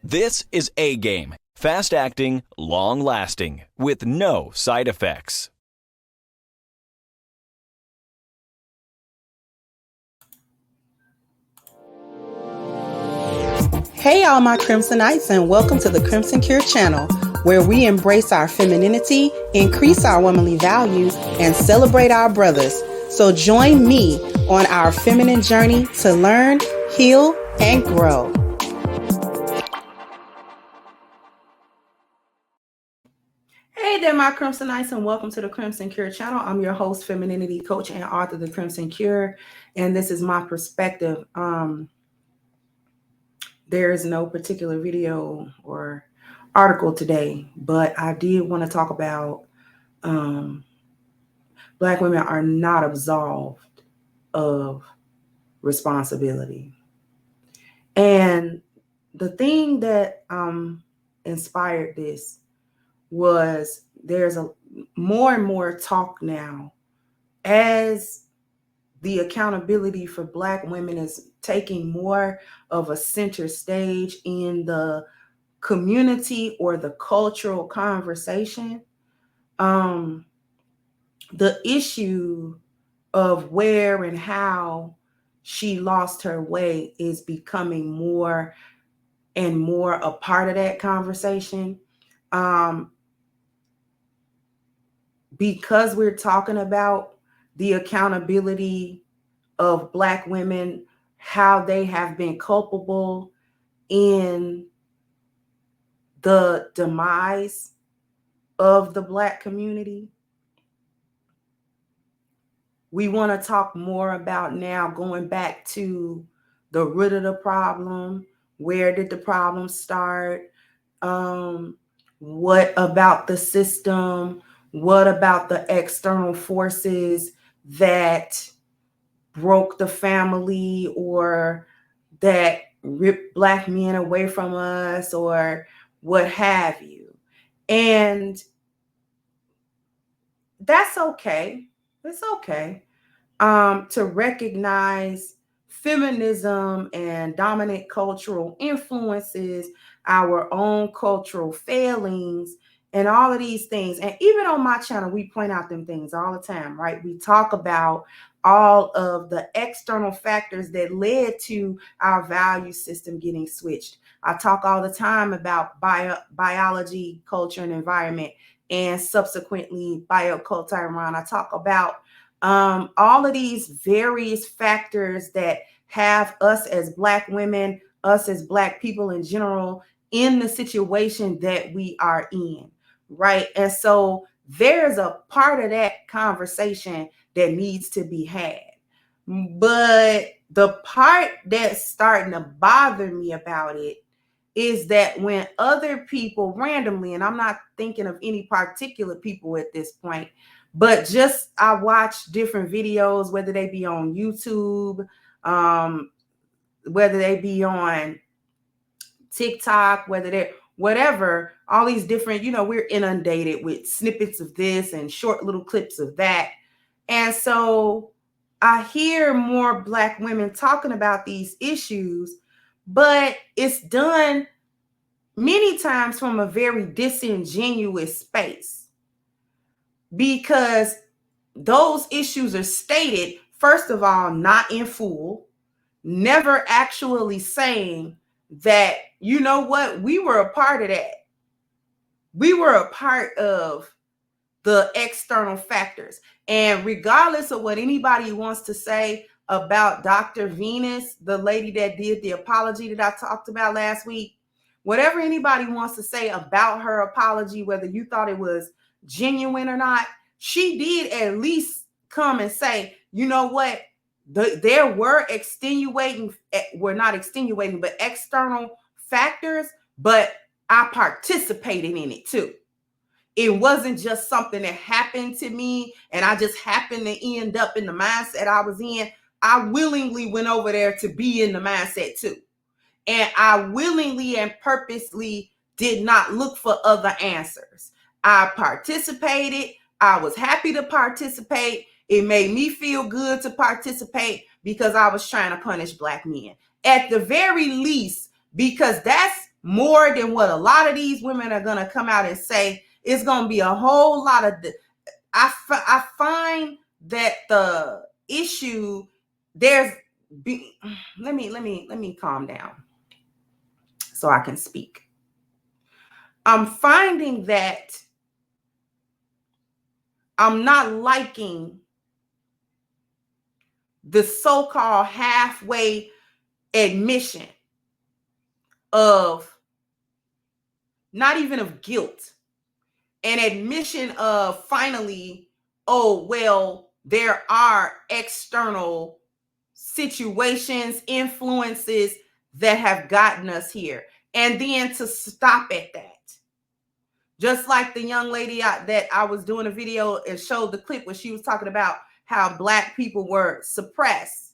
This is A Game, fast acting, long lasting, with no side effects. Hey all my Crimsonites, and welcome to the Crimson Cure channel, where we embrace our femininity, increase our womanly values, and celebrate our brothers. So join me on our feminine journey to learn, heal, and grow. Hey there, my Crimsonites, and welcome to the Crimson Cure channel. I'm your host, femininity coach, and author of the Crimson Cure, and this is my perspective. There is no particular video or article today, but I did want to talk about Black women are not absolved of responsibility. And the thing that inspired this was there's a more and more talk now as the accountability for Black women is taking more of a center stage in the community or the cultural conversation. The issue of where and how she lost her way is becoming more and more a part of that conversation. Because we're talking about the accountability of Black women, how they have been culpable in the demise of the Black community. We want to talk more about now going back to the root of the problem. Where did the problem start? What about the system? What about the external forces that broke the family or that ripped Black men away from us or what have you? And that's okay. It's okay to recognize feminism and dominant cultural influences, our own cultural failings, and all of these things. And even on my channel, we point out them things all the time, right? We talk about all of the external factors that led to our value system getting switched. I talk all the time about biology, culture, and environment, and subsequently bioculture. I talk about all of these various factors that have us as Black women, us as Black people in general, in the situation that we are in, right? And so there's a part of that conversation that needs to be had. But the part that's starting to bother me about it is that when other people randomly, and I'm not thinking of any particular people at this point, but just I watch different videos, whether they be on YouTube, whether they be on TikTok, whether they're whatever, all these different, we're inundated with snippets of this and short little clips of that. And so I hear more Black women talking about these issues, but it's done many times from a very disingenuous space, because those issues are stated, first of all, not in full, never actually saying that, you know what, we were a part of that. We were a part of the external factors. And regardless of what anybody wants to say about Dr. Venus, the lady that did the apology that I talked about last week, whatever anybody wants to say about her apology, whether you thought it was genuine or not, she did at least come and say, you know what, there were not extenuating, but external factors, but I participated in it too. It wasn't just something that happened to me and I just happened to end up in the mindset I was in. I willingly went over there to be in the mindset too. And I willingly and purposely did not look for other answers. I participated. I was happy to participate. It made me feel good to participate because I was trying to punish Black men. At the very least, because that's more than what a lot of these women are going to come out and say. It's going to be a whole lot of, I find that the issue, let me calm down so I can speak. I'm finding that I'm not liking the so-called halfway admission of, not even of guilt, an admission of finally, oh, well, there are external situations, influences that have gotten us here. And then to stop at that. Just like the young lady that I was doing a video and showed the clip where she was talking about how Black people were suppressed.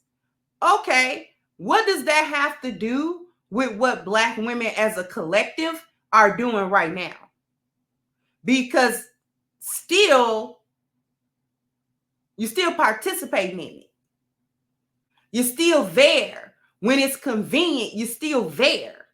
Okay, what does that have to do with what Black women as a collective are doing right now? Because you're still participating in it. You're still there. When it's convenient, you're still there.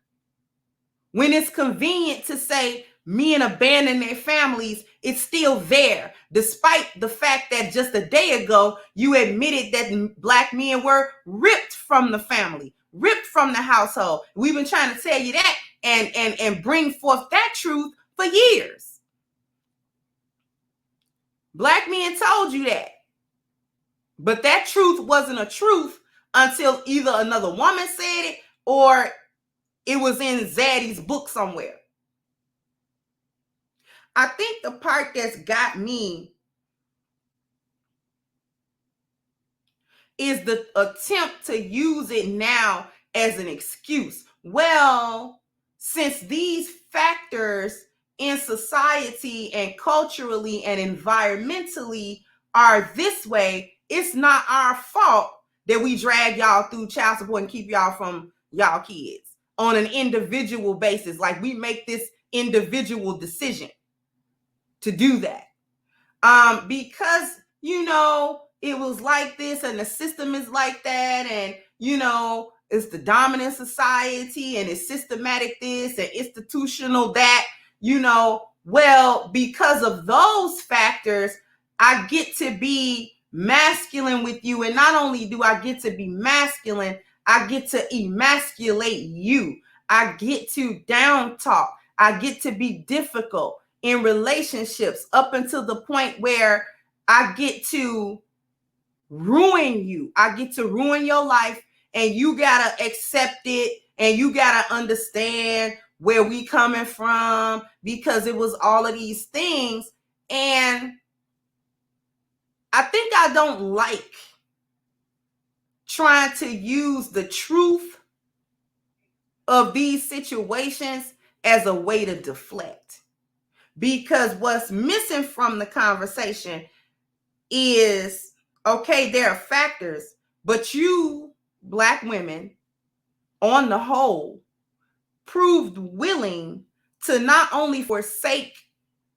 When it's convenient to say men abandon their families, it's still there. Despite the fact that just a day ago, you admitted that Black men were ripped from the family, ripped from the household. We've been trying to tell you that and bring forth that truth for years. Black men told you that. But that truth wasn't a truth until either another woman said it or it was in Zaddy's book somewhere. I think the part that's got me is the attempt to use it now as an excuse. Well, since these factors in society and culturally and environmentally are this way, it's not our fault that we drag y'all through child support and keep y'all from y'all kids on an individual basis. Like, we make this individual decision to do that. Because, it was like this and the system is like that, and, it's the dominant society and it's systematic this and institutional that, well, because of those factors, I get to be masculine with you. And not only do I get to be masculine, I get to emasculate you. I get to down talk. I get to be difficult in relationships up until the point where I get to ruin you. I get to ruin your life, and you gotta accept it, and you gotta understand where we coming from, because it was all of these things. And I think I don't like trying to use the truth of these situations as a way to deflect. Because what's missing from the conversation is, okay, there are factors, but you, Black women, on the whole, proved willing to not only forsake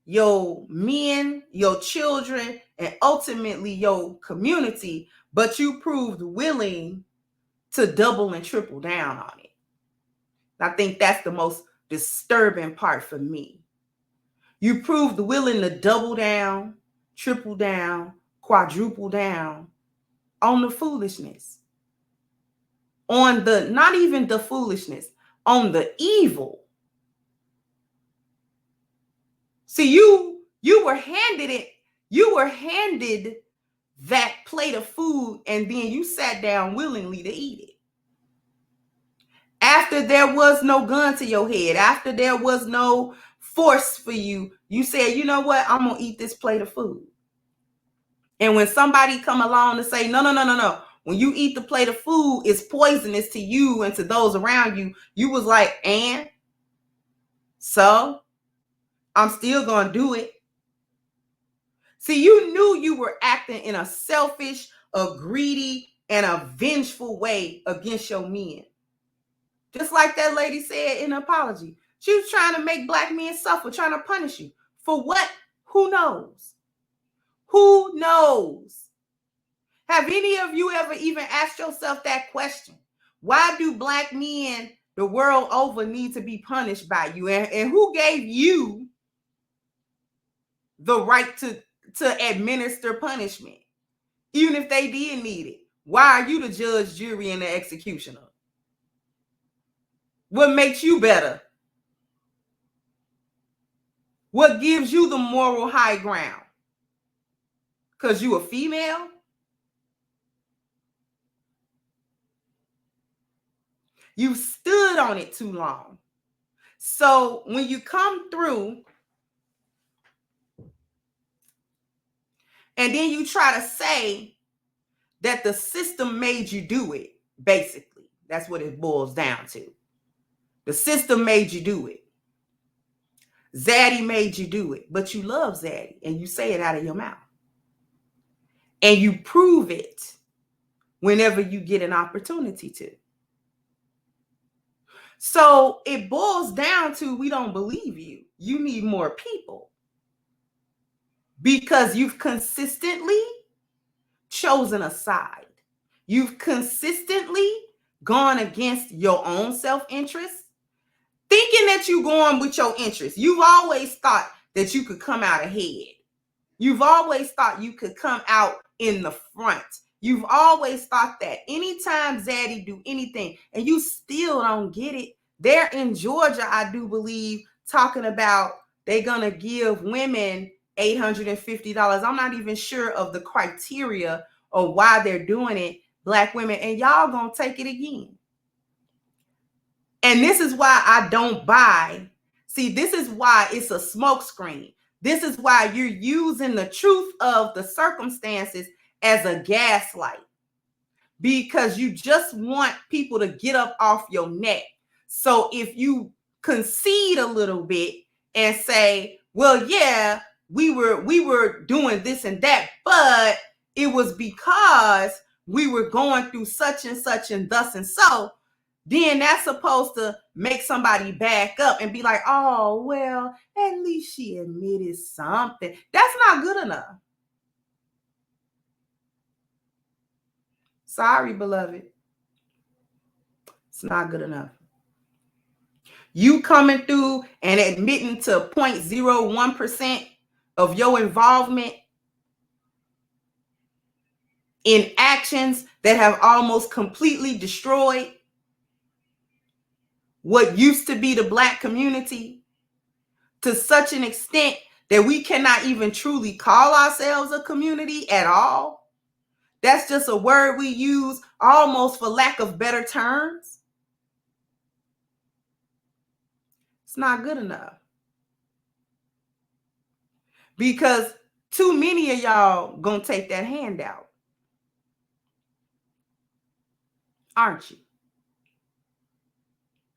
your men, your children, and ultimately your community, but you proved willing to double and triple down on it. I think that's the most disturbing part for me. You proved willing to double down, triple down, quadruple down on the foolishness. On the, not even the foolishness, on the evil. See, you were handed that plate of food, and then you sat down willingly to eat it. After there was no gun to your head, after there was no force for you, you said, you know what, I'm gonna eat this plate of food. And when somebody come along to say, no, when you eat the plate of food, it's poisonous to you and to those around you, you was like, and so I'm still gonna do it. See, you knew you were acting in a selfish, a greedy, and a vengeful way against your men. Just like that lady said in an apology. She was trying to make Black men suffer, trying to punish you. For what? Who knows? Who knows? Have any of you ever even asked yourself that question? Why do Black men the world over need to be punished by you. And who gave you the right to administer punishment? Even if they did need it, why are you the judge, jury, and the executioner? What makes you better? What gives you the moral high ground? Because you a female? You stood on it too long. So when you come through and then you try to say that the system made you do it, basically, that's what it boils down to. The system made you do it. Zaddy made you do it, but you love Zaddy and you say it out of your mouth. And you prove it whenever you get an opportunity to. So it boils down to, we don't believe you. You need more people. Because you've consistently chosen a side. You've consistently gone against your own self-interest, thinking that you're going with your interests. You've always thought that you could come out ahead. You've always thought you could come out in the front. You've always thought that. Anytime Zaddy do anything, and you still don't get it. They're in Georgia, I do believe, talking about they're going to give women $850. I'm not even sure of the criteria or why they're doing it, Black women, and y'all going to take it again. And this is why I don't buy. See, this is why it's a smokescreen. This is why you're using the truth of the circumstances as a gaslight, because you just want people to get up off your neck. So if you concede a little bit and say, well, yeah, we were doing this and that, but it was because we were going through such and thus and so, then that's supposed to make somebody back up and be like, oh, well, at least she admitted something. That's not good enough. Sorry, beloved. It's not good enough. You coming through and admitting to 0.01% of your involvement in actions that have almost completely destroyed what used to be the Black community to such an extent that we cannot even truly call ourselves a community at all. That's just a word we use almost for lack of better terms. It's not good enough. Because too many of y'all gonna take that handout. Aren't you?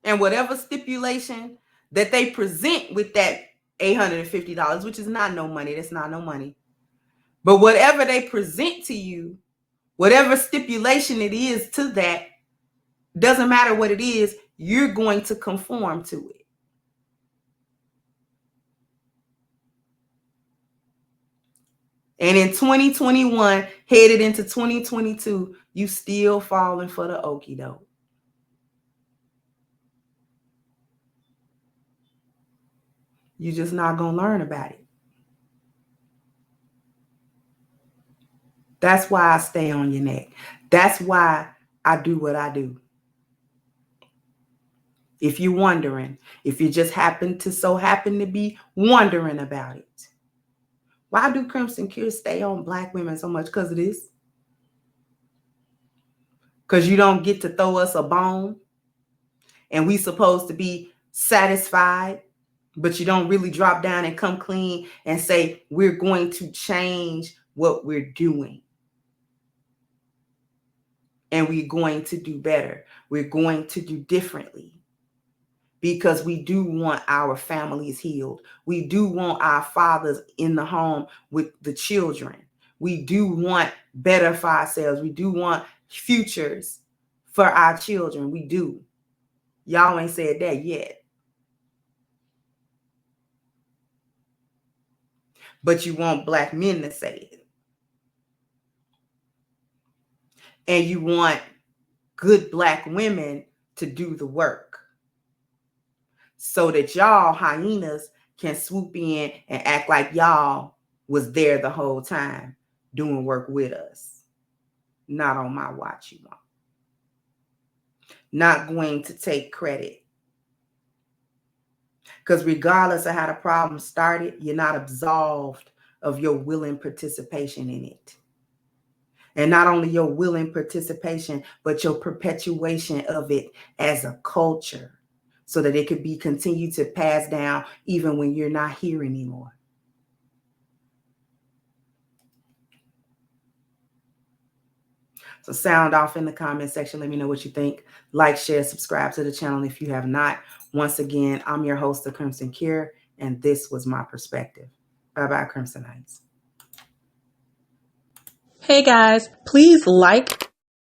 And whatever stipulation that they present with that $850, which is not no money, that's not no money. But whatever they present to you, whatever stipulation it is to that, doesn't matter what it is, you're going to conform to it. And in 2021, headed into 2022, you still falling for the okie doke. You're just not going to learn about it. That's why I stay on your neck. That's why I do what I do. If you're wondering, if you just happen to be wondering about it. Why do Crimson Cure stay on Black women so much? Because of this. Because you don't get to throw us a bone and we supposed to be satisfied, but you don't really drop down and come clean and say, we're going to change what we're doing. And we're going to do better. We're going to do differently. Because we do want our families healed. We do want our fathers in the home with the children. We do want better for ourselves. We do want futures for our children. We do. Y'all ain't said that yet. But you want Black men to say it. And you want good Black women to do the work. so that y'all hyenas can swoop in and act like y'all was there the whole time doing work with us. Not on my watch, you won't. Not going to take credit. Because regardless of how the problem started, you're not absolved of your willing participation in it. And not only your willing participation, but your perpetuation of it as a culture so that it could be continued to pass down even when you're not here anymore. So sound off in the comment section. Let me know what you think. Like, share, subscribe to the channel if you have not. Once again, I'm your host, The Crimson Cure, and this was my perspective. Bye-bye, Crimsonites. Hey guys, please like,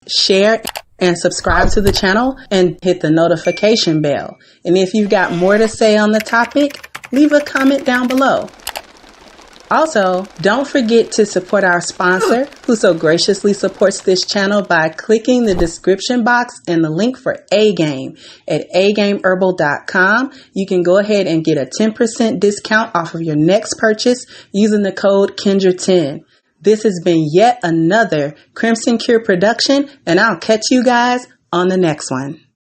share, and subscribe to the channel and hit the notification bell. And if you've got more to say on the topic, leave a comment down below. Also, don't forget to support our sponsor who so graciously supports this channel by clicking the description box and the link for A-Game at agameherbal.com. You can go ahead and get a 10% discount off of your next purchase using the code Kendra10. This has been yet another Crimson Cure production, and I'll catch you guys on the next one.